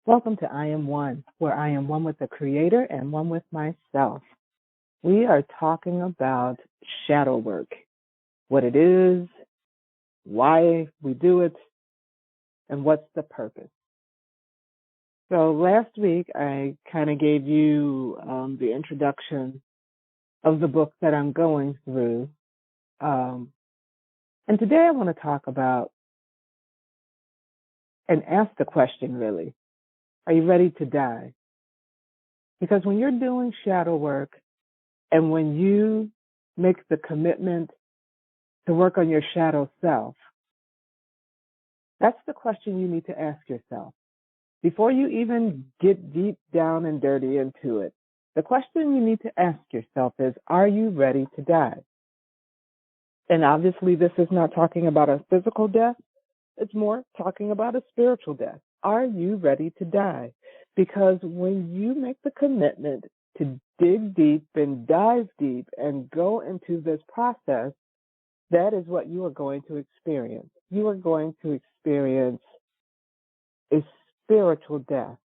Welcome to I Am One, where I am one with the Creator and one with myself. We are talking about shadow work, what it is, why we do it, and what's the purpose. So last week I kind of gave you the introduction of the book that I'm going through. And today I want to talk about and ask the question really, are you ready to die? Because when you're doing shadow work and when you make the commitment to work on your shadow self, that's the question you need to ask yourself. Before you even get deep down and dirty into it, the question you need to ask yourself is, are you ready to die? And obviously this is not talking about a physical death. It's more talking about a spiritual death. Are you ready to die? Because when you make the commitment to dig deep and dive deep and go into this process, that is what you are going to experience. You are going to experience a spiritual death.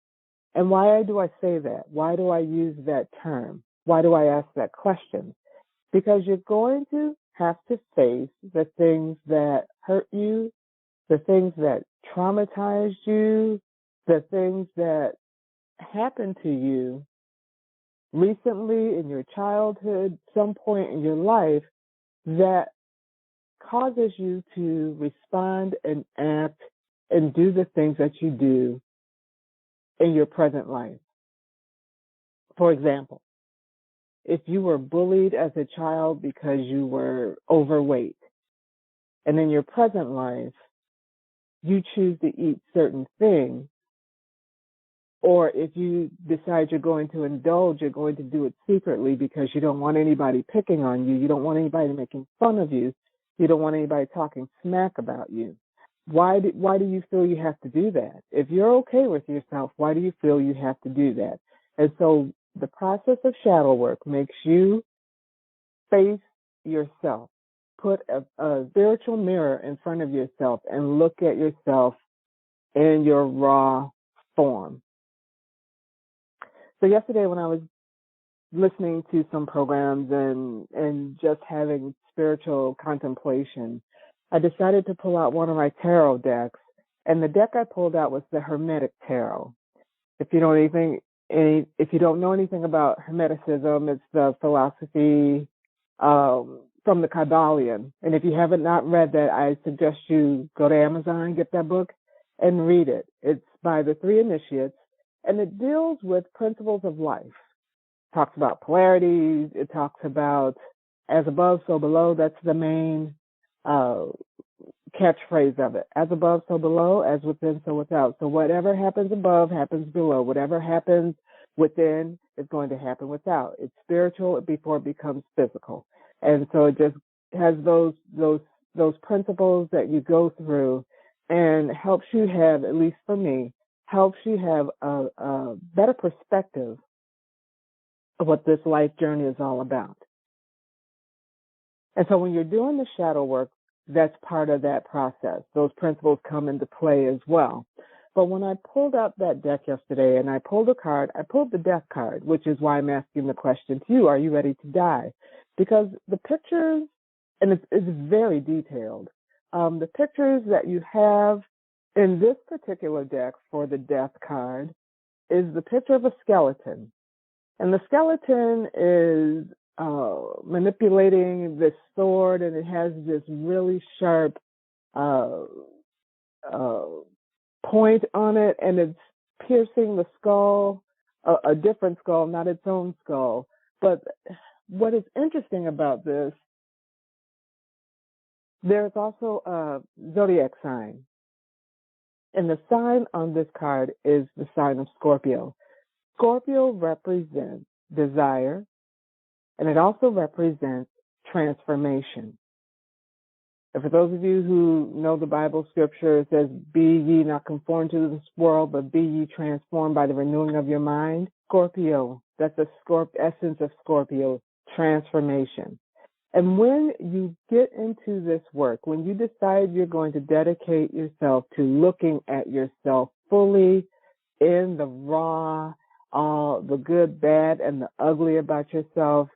And why do I say that? Why do I use that term? Why do I ask that question? Because you're going to have to face the things that hurt you, the things that traumatized you, the things that happened to you recently in your childhood, some point in your life that causes you to respond and act and do the things that you do in your present life. For example, if you were bullied as a child because you were overweight, and in your present life, you choose to eat certain things, or if you decide you're going to indulge, you're going to do it secretly because you don't want anybody picking on you, you don't want anybody making fun of you, you don't want anybody talking smack about you. Why do you feel you have to do that? If you're okay with yourself, why do you feel you have to do that? And so the process of shadow work makes you face yourself, put a spiritual mirror in front of yourself and look at yourself in your raw form. So yesterday when I was listening to some programs and just having spiritual contemplation, I decided to pull out one of my tarot decks, and the deck I pulled out was the Hermetic Tarot. If you don't know anything about Hermeticism, it's the philosophy from the Kabbalion. And if you haven't not read that, I suggest you go to Amazon, get that book, and read it. It's by the three initiates, and it deals with principles of life. It talks about polarities. It talks about as above, so below. That's the main catchphrase of it. As above, so below. As within, so without. So whatever happens above happens below. Whatever happens within is going to happen without. It's spiritual before it becomes physical. And so it just has those principles that you go through and helps you have, at least for me, helps you have a better perspective of what this life journey is all about. And so when you're doing the shadow work, that's part of that process. Those principles come into play as well. But when I pulled out that deck yesterday and I pulled a card, I pulled the death card, which is why I'm asking the question to you, are you ready to die? Because the pictures, and it's very detailed, the pictures that you have in this particular deck for the death card is the picture of a skeleton. And the skeleton is manipulating this sword, and it has this really sharp point on it, and it's piercing the skull, a different skull, not its own skull. But what is interesting about this, there's also a zodiac sign. And the sign on this card is the sign of Scorpio. Scorpio represents desire, and it also represents transformation. And for those of you who know the Bible scripture, it says, be ye not conformed to this world, but be ye transformed by the renewing of your mind. Scorpio, that's the essence of Scorpio, transformation. And when you get into this work, when you decide you're going to dedicate yourself to looking at yourself fully in the raw, all the good, bad, and the ugly about yourself,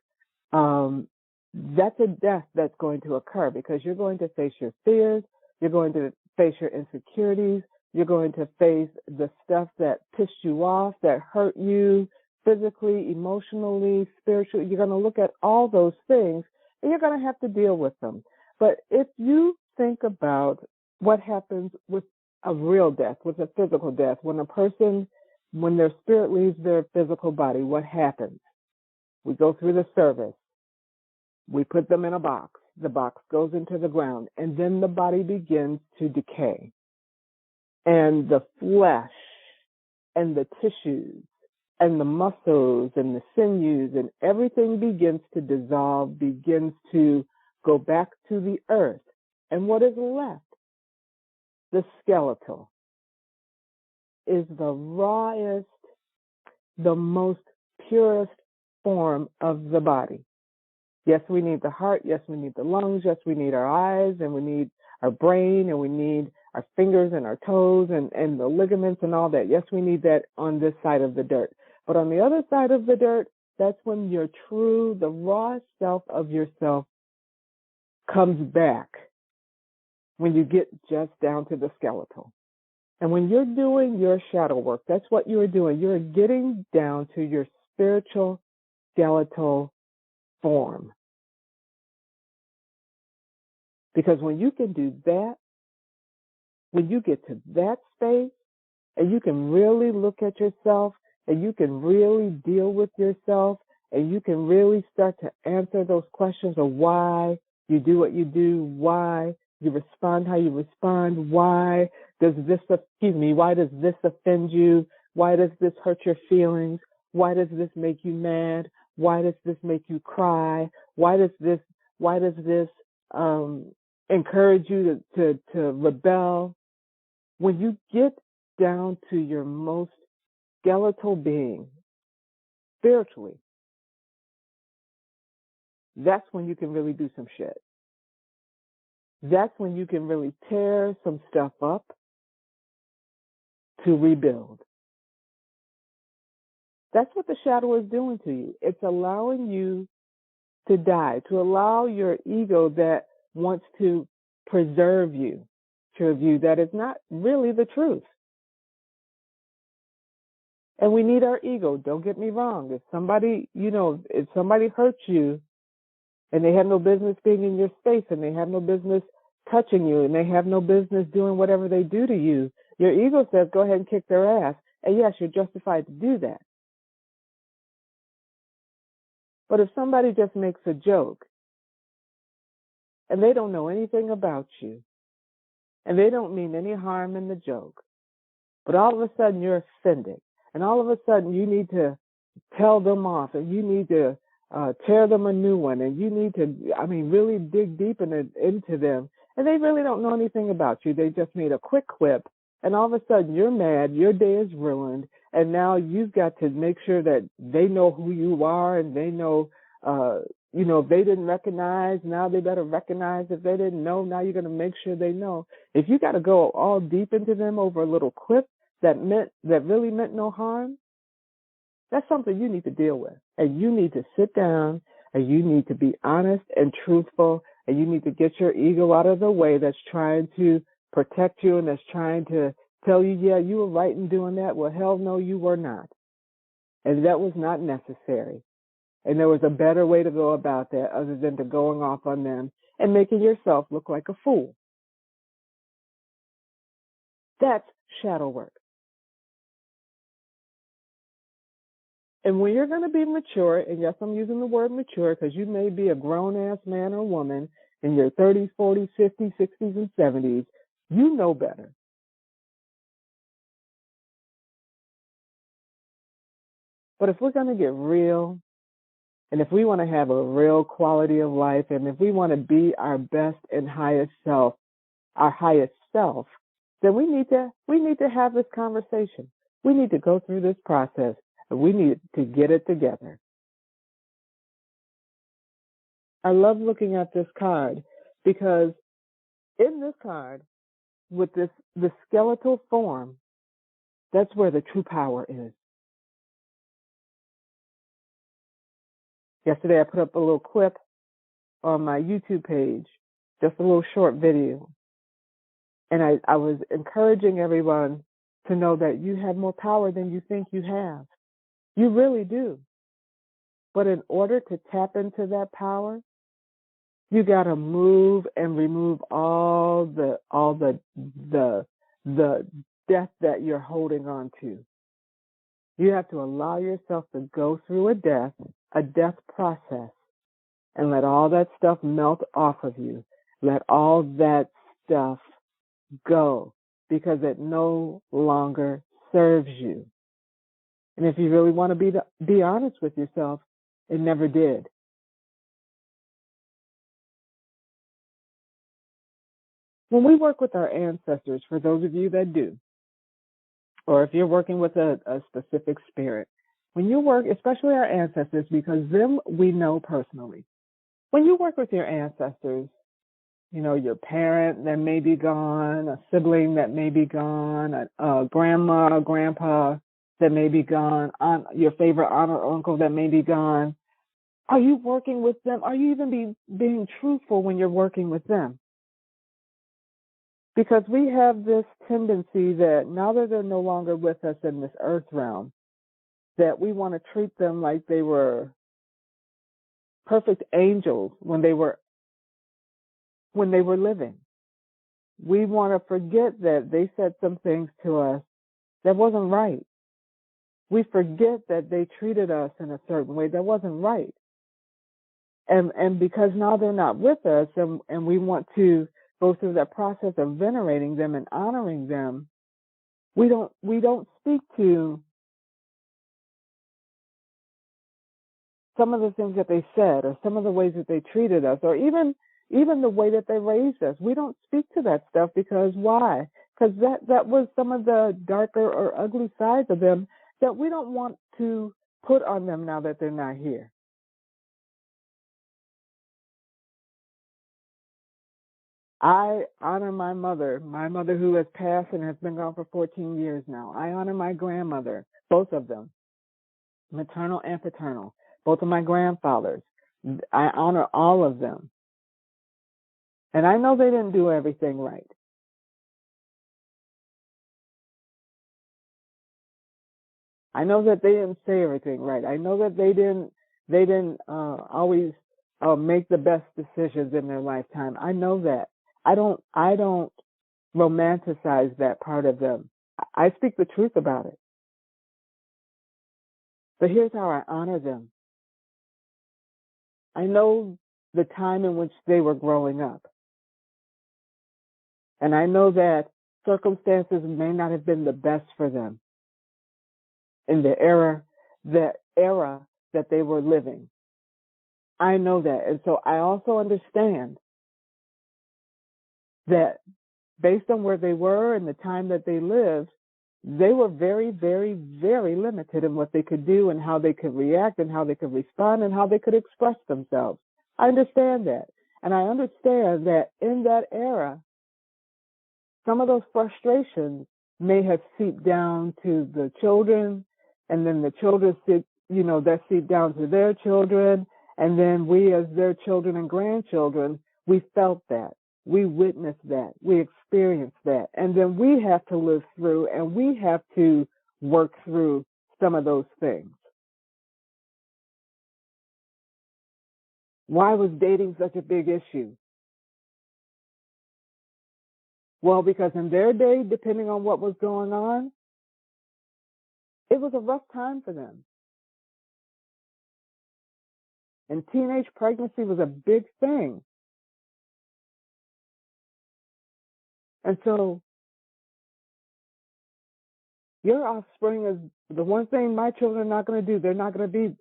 that's a death that's going to occur because you're going to face your fears, you're going to face your insecurities, you're going to face the stuff that pissed you off, that hurt you physically, emotionally, spiritually. You're going to look at all those things and you're going to have to deal with them. But if you think about what happens with a real death, with a physical death, when their spirit leaves their physical body, what happens? We go through the service. We put them in a box. The box goes into the ground, and then the body begins to decay. And the flesh and the tissues and the muscles and the sinews and everything begins to dissolve, begins to go back to the earth. And what is left? The skeletal is the rawest, the most purest form of the body. Yes, we need the heart. Yes, we need the lungs. Yes, we need our eyes, and we need our brain, and we need our fingers and our toes and the ligaments and all that. Yes, we need that on this side of the dirt. But on the other side of the dirt, that's when your true, the raw self of yourself comes back, when you get just down to the skeletal. And when you're doing your shadow work, that's what you're doing. You're getting down to your spiritual skeletal form. Because when you can do that, when you get to that space and you can really look at yourself and you can really deal with yourself and you can really start to answer those questions of why you do what you do, why you respond how you respond, why does this offend you? Why does this hurt your feelings? Why does this make you mad? Why does this make you cry? Why does this encourage you to rebel? When you get down to your most skeletal being, spiritually, that's when you can really do some shit. That's when you can really tear some stuff up to rebuild. That's what the shadow is doing to you. It's allowing you to die, to allow your ego that wants to preserve you to a view that is not really the truth. And we need our ego. Don't get me wrong. If somebody hurts you and they have no business being in your space and they have no business touching you and they have no business doing whatever they do to you, your ego says, go ahead and kick their ass. And yes, you're justified to do that. But if somebody just makes a joke and they don't know anything about you and they don't mean any harm in the joke, but all of a sudden you're offended and all of a sudden you need to tell them off and you need to tear them a new one and you need to, really dig deep into them, and they really don't know anything about you. They just made a quick quip and all of a sudden you're mad, your day is ruined, and now you've got to make sure that they know who you are and they know, if they didn't recognize, now they better recognize. If they didn't know, now you're going to make sure they know. If you got to go all deep into them over a little quip that really meant no harm, that's something you need to deal with. And you need to sit down and you need to be honest and truthful, and you need to get your ego out of the way that's trying to protect you and that's trying to tell you, yeah, you were right in doing that. Well, hell no, you were not. And that was not necessary. And there was a better way to go about that other than to going off on them and making yourself look like a fool. That's shadow work. And when you're going to be mature, and yes, I'm using the word mature because you may be a grown-ass man or woman in your 30s, 40s, 50s, 60s, and 70s, you know better. But if we're going to get real, and if we want to have a real quality of life, and if we want to be our best and highest self, then we need to have this conversation. We need to go through this process, and we need to get it together. I love looking at this card because in this card, with the skeletal form, That's where the true power is. Yesterday, I put up a little clip on my YouTube page, just a little short video. And I was encouraging everyone to know that you have more power than you think you have. You really do. But in order to tap into that power, you got to move and remove all the death that you're holding on to. You have to allow yourself to go through a death process, and let all that stuff melt off of you. Let all that stuff go, because it no longer serves you. And if you really want to be honest with yourself, it never did. When we work with our ancestors, for those of you that do, or if you're working with a specific spirit, when you work, especially our ancestors, because them we know personally, when you work with your ancestors, you know, your parent that may be gone, a sibling that may be gone, a grandma or grandpa that may be gone, your favorite aunt or uncle that may be gone, are you working with them? Are you even being truthful when you're working with them? Because we have this tendency that now that they're no longer with us in this earth realm, that we want to treat them like they were perfect angels when they were living. We want to forget that they said some things to us that wasn't right. We forget that they treated us in a certain way that wasn't right. And because now they're not with us, and we want to go through that process of venerating them and honoring them, we don't speak to some of the things that they said, or some of the ways that they treated us, or even the way that they raised us. We don't speak to that stuff, because why? Because that was some of the darker or ugly sides of them that we don't want to put on them now that they're not here. I honor my mother who has passed and has been gone for 14 years now. I honor my grandmother, both of them, maternal and paternal, both of my grandfathers. I honor all of them. And I know they didn't do everything right. I know that they didn't say everything right. I know that they didn't always make the best decisions in their lifetime. I know that. I don't romanticize that part of them. I speak the truth about it. But here's how I honor them. I know the time in which they were growing up. And I know that circumstances may not have been the best for them in the era that they were living. I know that. And so I also understand that based on where they were and the time that they lived, they were very, very, very limited in what they could do and how they could react and how they could respond and how they could express themselves. I understand that. And I understand that in that era, some of those frustrations may have seeped down to the children, and then the children that seeped down to their children, and then we as their children and grandchildren, we felt that. We witnessed that. We experienced that. And then we have to live through, and we have to work through some of those things. Why was dating such a big issue? Well, because in their day, depending on what was going on, it was a rough time for them. And teenage pregnancy was a big thing. And so your offspring is the one thing my children are not going to do. They're not going to be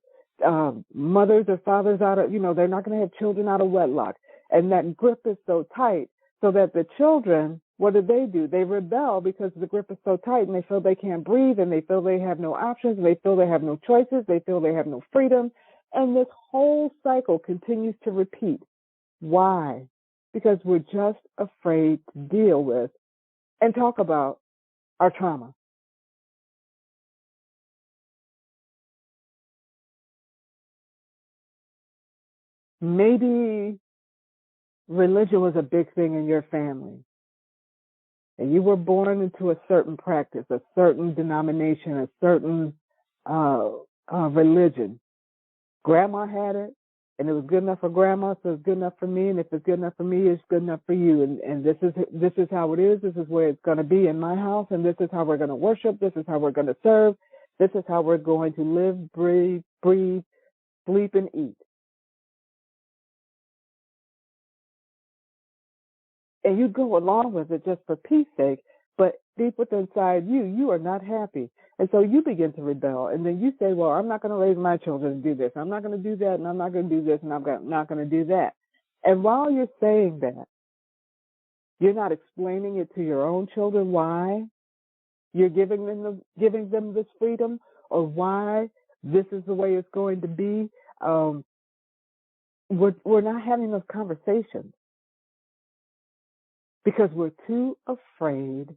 mothers or fathers they're not going to have children out of wedlock. And that grip is so tight so that the children, what do? They rebel because the grip is so tight, and they feel they can't breathe, and they feel they have no options, and they feel they have no choices, they feel they have no freedom. And this whole cycle continues to repeat. Why? Because we're just afraid to deal with and talk about our trauma. Maybe religion was a big thing in your family, and you were born into a certain practice, a certain denomination, a certain uh, religion. Grandma had it, and it was good enough for grandma, so it's good enough for me. And if it's good enough for me, it's good enough for you. And this is how it is. This is where it's going to be in my house, and this is how we're going to worship. This is how we're going to serve. This is how we're going to live, breathe, sleep, and eat. And you go along with it just for peace sake, but deep within inside you, you are not happy. And so you begin to rebel. And then you say, well, I'm not going to raise my children to do this. I'm not going to do that. And I'm not going to do this. And I'm not going to do that. And while you're saying that, you're not explaining it to your own children why you're giving them this freedom, or why this is the way it's going to be. We're not having those conversations because we're too afraid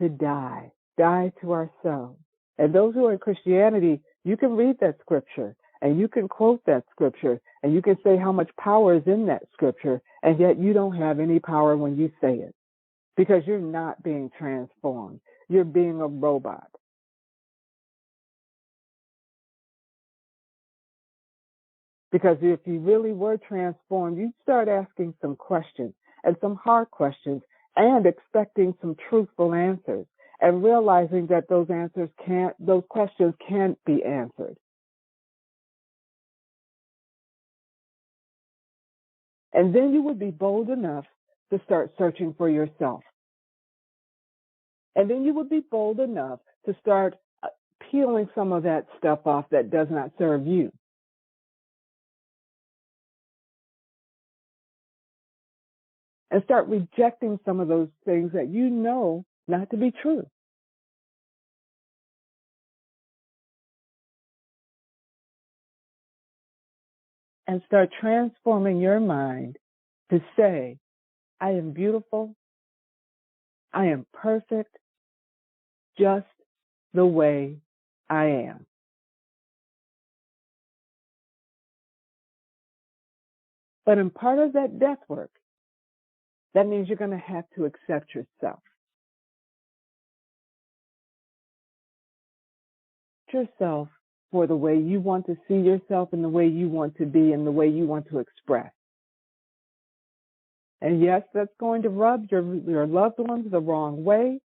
to die to ourselves. And those who are in Christianity, you can read that scripture and you can quote that scripture and you can say how much power is in that scripture, and yet you don't have any power when you say it because you're not being transformed. You're being a robot. Because if you really were transformed, you'd start asking some questions, and some hard questions, and expecting some truthful answers, and realizing that those questions can't be answered. And then you would be bold enough to start searching for yourself. And then you would be bold enough to start peeling some of that stuff off that does not serve you. And start rejecting some of those things that you know not to be true. And start transforming your mind to say, I am beautiful, I am perfect, just the way I am. But in part of that death work, that means you're going to have to accept yourself. Yourself for the way you want to see yourself and the way you want to be and the way you want to express. And yes, that's going to rub your loved ones the wrong way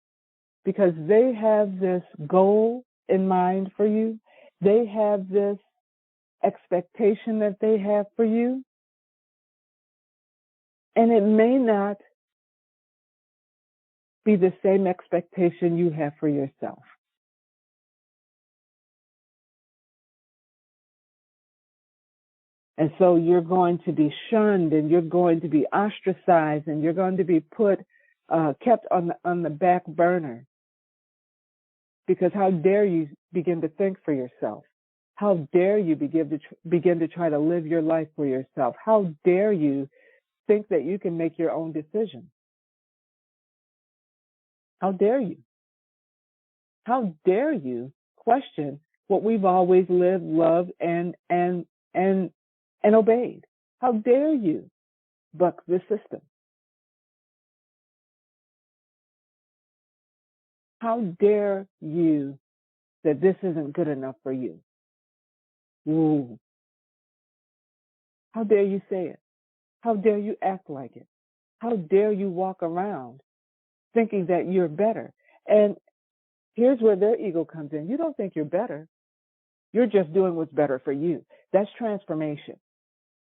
because they have this goal in mind for you. They have this expectation that they have for you. And it may not be the same expectation you have for yourself. And so you're going to be shunned and you're going to be ostracized and you're going to be kept on the back burner. Because how dare you begin to think for yourself? How dare you begin to try to live your life for yourself? How dare you think that you can make your own decisions? How dare you? How dare you question what we've always lived, loved, and obeyed? How dare you buck the system? How dare you that this isn't good enough for you? Ooh. How dare you say it? How dare you act like it? How dare you walk around thinking that you're better? And here's where their ego comes in. You don't think you're better. You're just doing what's better for you. That's transformation.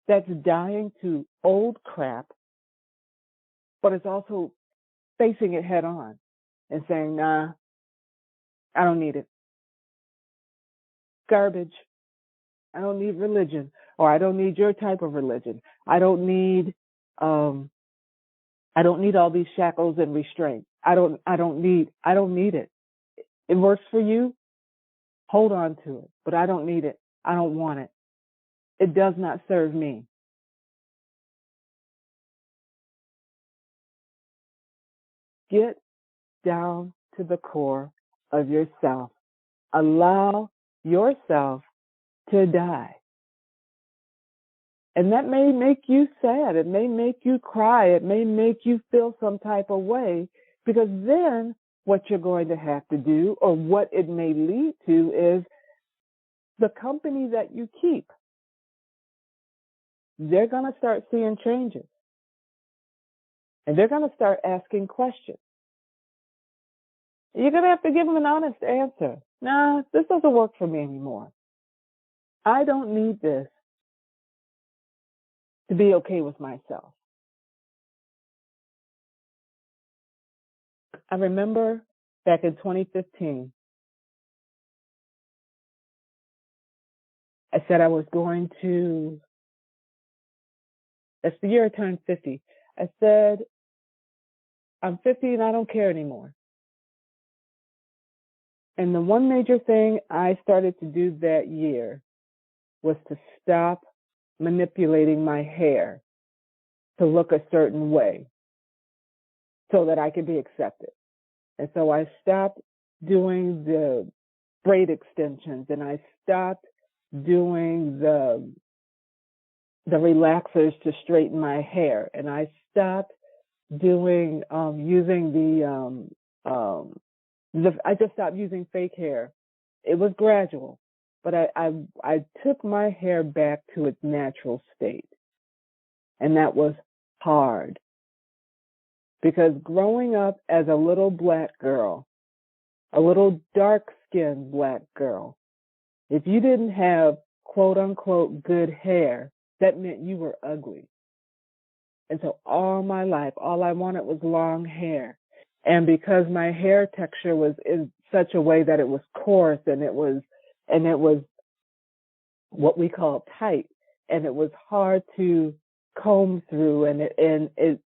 That's dying to old crap, but it's also facing it head on and saying, nah, I don't need it. Garbage. I don't need religion, or I don't need your type of religion. Um, I don't need all these shackles and restraints. I don't need it. It works for you. Hold on to it, but I don't need it. I don't want it. It does not serve me. Get down to the core of yourself. Allow yourself to die. And that may make you sad. It may make you cry. It may make you feel some type of way, because then what you're going to have to do, or what it may lead to, is the company that you keep, they're going to start seeing changes, and they're going to start asking questions. You're going to have to give them an honest answer. Nah, this doesn't work for me anymore. I don't need this to be okay with myself. I remember back in 2015, I said I was going to, that's the year I turned 50. I said, I'm 50 and I don't care anymore. And the one major thing I started to do that year was to stop manipulating my hair to look a certain way so that I could be accepted. And so I stopped doing the braid extensions, and I stopped doing the relaxers to straighten my hair, and I stopped doing I just stopped using fake hair. It was gradual, but I took my hair back to its natural state, and that was hard, because growing up as a little black girl, a little dark-skinned black girl, if you didn't have quote unquote good hair, that meant you were ugly. And so all my life, all I wanted was long hair. And because my hair texture was in such a way that it was coarse, and it was what we call tight, and it was hard to comb through, and it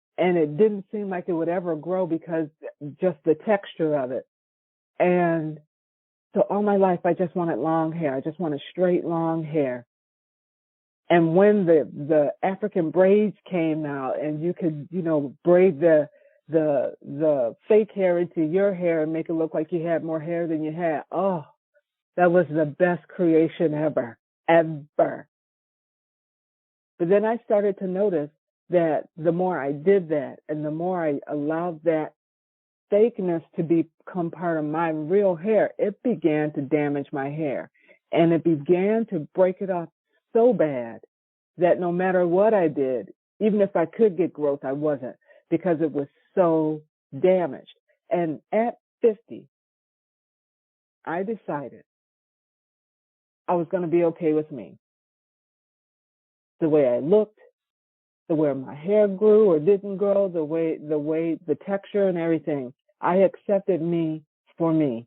didn't seem like it would ever grow, because just the texture of it. And so all my life I just wanted long hair. I just wanted straight long hair. And when the African braids came out, and you could, braid the fake hair into your hair and make it look like you had more hair than you had, oh, that was the best creation ever. But then I started to notice that the more I did that, and the more I allowed that fakeness to become part of my real hair, it began to damage my hair. And it began to break it off so bad that no matter what I did, even if I could get growth, I wasn't, because it was so damaged. And at 50, I decided I was going to be okay with me. The way I looked, the way my hair grew or didn't grow, the texture and everything. I accepted me for me.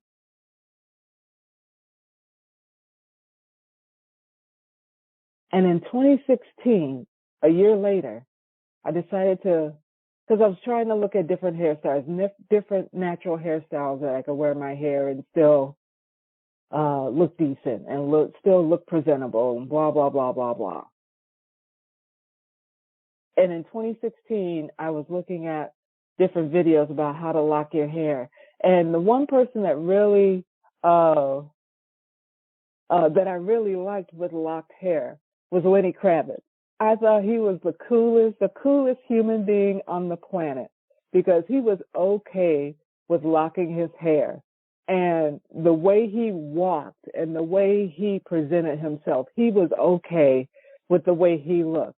And in 2016, a year later, I decided to, because I was trying to look at different hairstyles, different natural hairstyles that I could wear my hair and still look decent and still look presentable and blah, blah, blah, blah, blah. And in 2016, I was looking at different videos about how to lock your hair. And the one person that I really liked with locked hair was Lenny Kravitz. I thought he was the coolest human being on the planet, because he was okay with locking his hair. And the way he walked and the way he presented himself, he was okay with the way he looked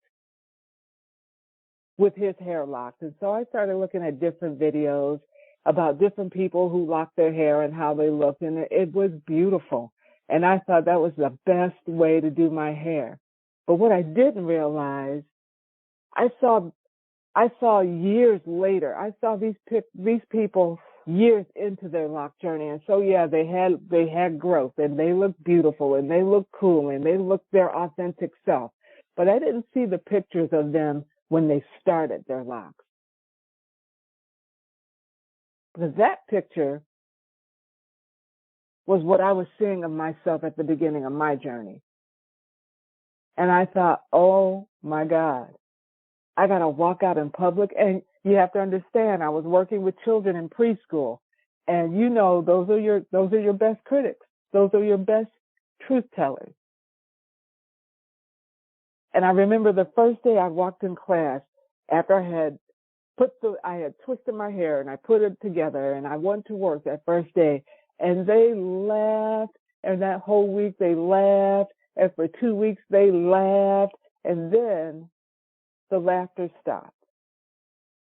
with his hair locked. And so I started looking at different videos about different people who locked their hair and how they looked, and it was beautiful. And I thought that was the best way to do my hair. But what I didn't realize, I saw years later, I saw these people years into their lock journey. And so, yeah, they had growth, and they looked beautiful, and they looked cool, and they looked their authentic self. But I didn't see the pictures of them when they started their locks. Because that picture was what I was seeing of myself at the beginning of my journey. And I thought, oh my God, I got to walk out in public. And you have to understand, I was working with children in preschool. And those are your best critics. Those are your best truth tellers. And I remember the first day I walked in class after I had twisted my hair and I put it together and I went to work that first day, and they laughed, and that whole week they laughed, and for 2 weeks they laughed, and then the laughter stopped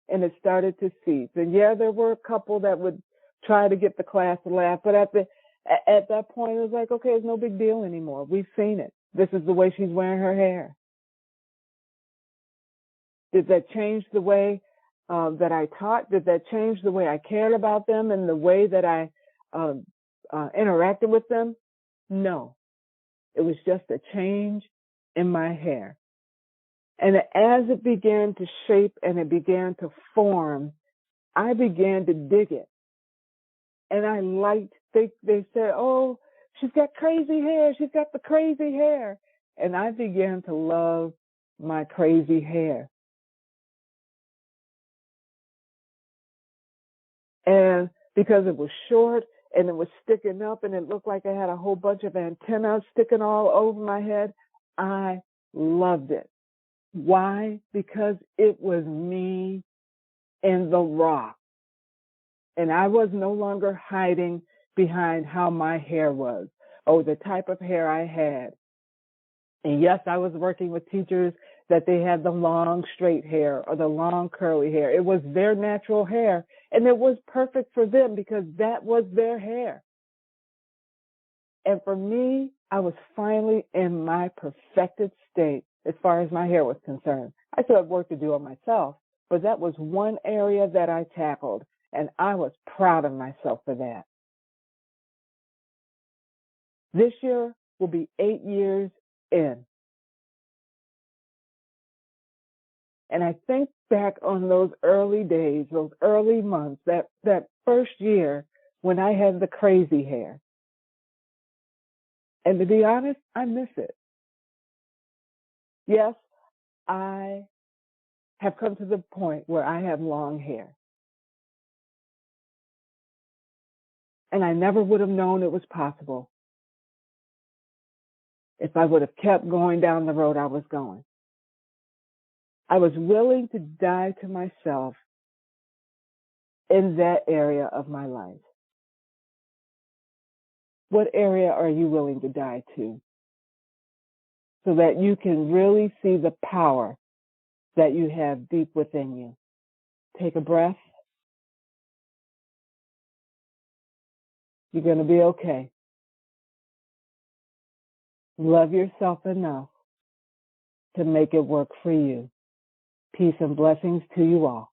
and it started to cease. And yeah, there were a couple that would try to get the class to laugh, but at that point it was like, okay, it's no big deal anymore. We've seen it. This is the way she's wearing her hair. Did that change the way that I taught? Did that change the way I cared about them and the way that I interacted with them? No. It was just a change in my hair. And as it began to shape and it began to form, I began to dig it. And I liked, they said, oh, she's got crazy hair. She's got the crazy hair. And I began to love my crazy hair. And because it was short and it was sticking up and it looked like I had a whole bunch of antennas sticking all over my head, I loved it. Why? Because it was me in the raw. And I was no longer hiding behind how my hair was or the type of hair I had. And yes, I was working with teachers that they had the long straight hair or the long curly hair. It was their natural hair, and it was perfect for them because that was their hair. And for me, I was finally in my perfected state as far as my hair was concerned. I still had work to do on myself, but that was one area that I tackled, and I was proud of myself for that. This year will be 8 years in. And I think back on those early days, those early months, that first year when I had the crazy hair. And to be honest, I miss it. Yes, I have come to the point where I have long hair. And I never would have known it was possible if I would have kept going down the road I was going. I was willing to die to myself in that area of my life. What area are you willing to die to so that you can really see the power that you have deep within you? Take a breath. You're going to be okay. Love yourself enough to make it work for you. Peace and blessings to you all.